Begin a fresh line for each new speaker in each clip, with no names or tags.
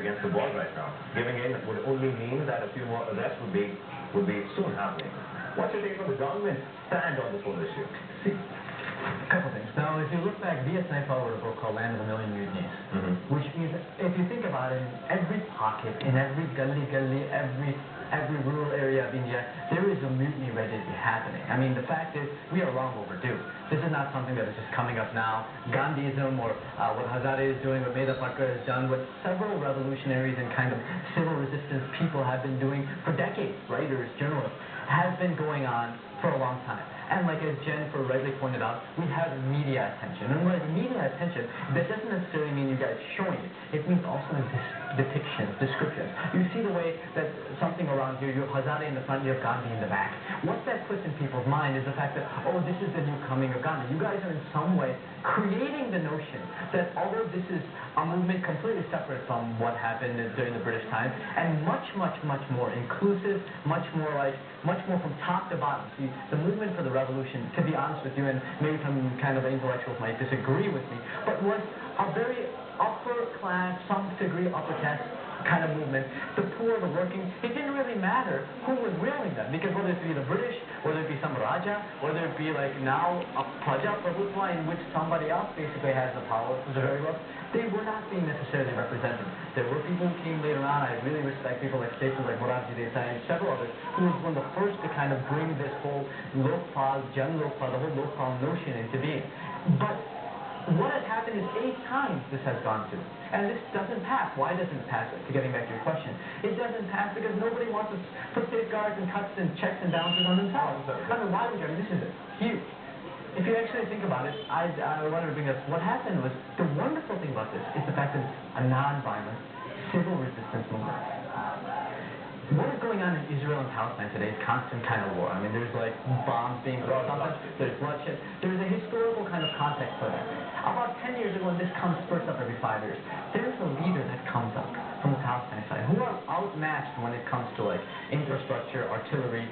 against the wall right now. Giving in would only mean that a few more arrests would be soon happening. What's your take on the government's stand on this whole issue?
See, a couple things. Now, if you look back, V.S. Naipaul wrote a book called Land of a Million Mutinies, which means, if you think about it, in every pocket, in every gully, every rural area of India, there is a mutiny ready to be happening. I mean, the fact is, we are long overdue. This is not something that is just coming up now. Gandhism, or what Hazare is doing, what Medha Patkar has done, what several revolutionaries and kind of civil resistance people have been doing for decades, writers, journalists, has been going on for a long time. And like as Jennifer rightly pointed out, we have media attention. And with media attention, that doesn't necessarily mean you guys showing it. It means also depictions, descriptions. You see the way that something around here, you have Hazare in the front, you have Gandhi in the back. What that puts in people's mind is the fact that, oh, this is the new coming of Gandhi. You guys are in some way creating the notion that although this is a movement completely separate from what happened during the British time, and much more inclusive, much more from top to bottom. See, the movement for the revolution, to be honest with you, and maybe some kind of intellectuals might disagree with me, but was a very upper class, some degree upper class kind of movement. The poor, the working, it didn't really matter who was ruling them, because whether it be the British, whether it be some Raja, whether it be like now a Praja Prabhutva in which somebody else basically has the power, the very wealth, they were not being necessarily represented. There were people who came later on. I really respect people like statesmen like Morarji Desai and several others, who was one of the first to kind of bring this whole Lokpal, Jan Lokpal, the whole Lokpal notion into being. But what has happened is 8 times this has gone through. And this doesn't pass. Why doesn't it pass? Getting back to your question. It doesn't pass because nobody wants to put safeguards and cuts and checks and balances on themselves. I mean, why would you? I mean, this is huge. If you actually think about it, I wanted to bring up what happened was, the wonderful thing about this is the fact that it's a non-violent civil resistance movement. What is going on in Israel and Palestine today is constant kind of war. I mean, there's like bombs being thrown, there's bloodshed. There's a historical kind of context for that. About 10 years ago, and this comes first up every 5 years, there's a leader that comes up from the Palestine side who are outmatched when it comes to like infrastructure, artillery,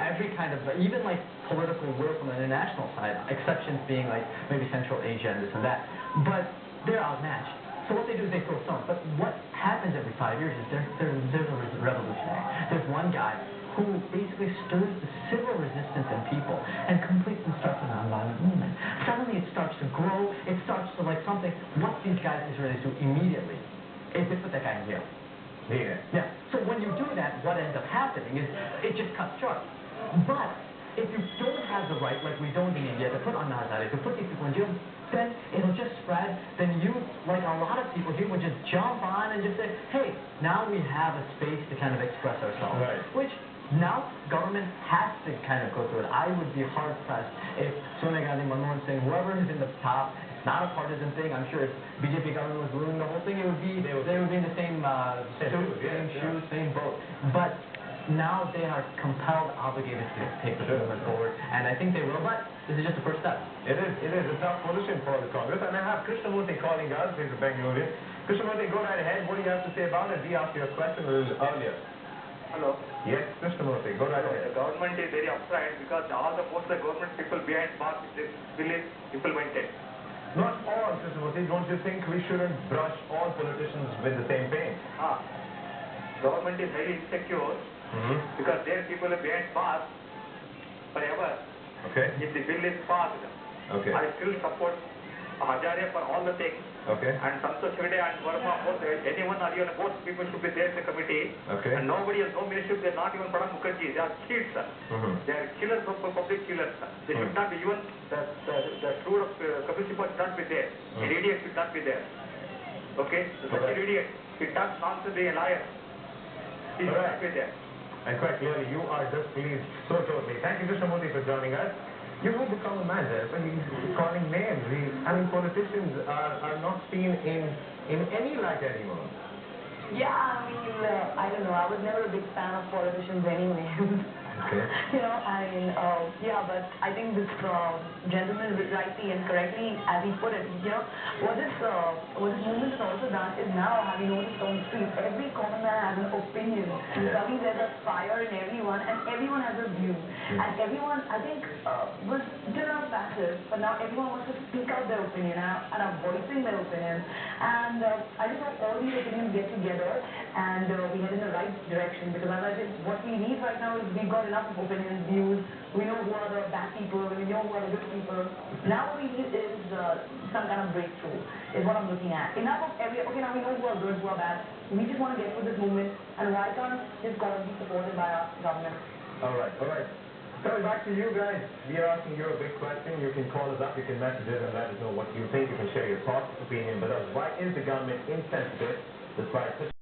every kind of, even like political will from the international side, exceptions being like maybe Central Asia and this and that. But they're outmatched. So what they do is they throw stones. But what happens every 5 years is there's a revolutionary. There's one guy who basically stirs the civil resistance in people and completely starts a nonviolent movement. Suddenly it starts to grow. It starts to like something. What these guys Israelis do immediately is they put that guy in jail. Yeah. So when you do that, what ends up happening is it just cuts short. But if you don't have the right, like we don't in India, to put Hazare, to put these people in jail, then it'll just spread. Then you, like a lot of people here, would just jump on and just say, hey, now we have a space to kind of express ourselves.
Right.
Which now government has to kind of go through it. I would be hard-pressed if Sonia Gandhi, Manmohan Singh, whoever is in the top, it's not a partisan thing. I'm sure if BJP government was ruling the whole thing, it would be, they would be in the same suit, same shoes, same boat. But now they are compelled, obligated to take the movement forward, and I think they will, but this is just the first step.
It is a tough position for the Congress, and I have Krishnamurthy calling us. He's a Bangalorean. Krishnamurthy, go right ahead. What do you have to say about it? We asked you a question a little earlier.
Hello.
Yes, Krishnamurthy, go right ahead.
The government is very upset because all the most of the government people behind bars this bill is implemented.
Not all, Krishnamurthy. Don't you think we shouldn't brush all politicians with the same paint?
Government is very insecure. Because their people are behind bars forever.
Okay.
If the bill is passed, I still support Hazare for all the things.
Okay.
And Santosh Hegde and Verma, both, anyone or even both people should be there in the committee.
Okay.
And nobody has no ministry. They are not even Pranab Mukherjee. They are kids, sir. They are killers, public killers, sir. They should not be even the crew of committee should not be there. An idiot should not be there. Okay. Such an idiot. He talks nonsense, being a liar. He should not be there.
And quite clearly, you are displeased so totally. Thank you, Krishnamurthy, for joining us. You would become a man there, but he's calling names. I mean, politicians are not seen in any light anymore.
Yeah, I mean, I don't know. I was never a big fan of politicians anyway.
Okay.
Yeah, but I think this gentleman rightly and correctly, as he put it, what this movement has also done is now, have you noticed on the streets, every common man has an opinion.
Yeah.
Suddenly there's a fire in everyone, and everyone has a view. And everyone, I think, was still not passive, but now everyone wants to speak out their opinion and are voicing their opinion. And I just hope all these opinions get together and we head in the right direction, because as I said, what we need right now is we've got enough opinions, views, we know who are the bad people, we know who are the good people. Now what we need is some kind of breakthrough, is what I'm looking at. Enough of okay, now we know who are good, who are bad. We just want to get through this movement, and why can't this cause be supported by our government?
All right. Coming back to you guys, we are asking you a big question. You can call us up, you can message us and let us know what you think. You can share your thoughts, opinion with us. Why is the government insensitive despite such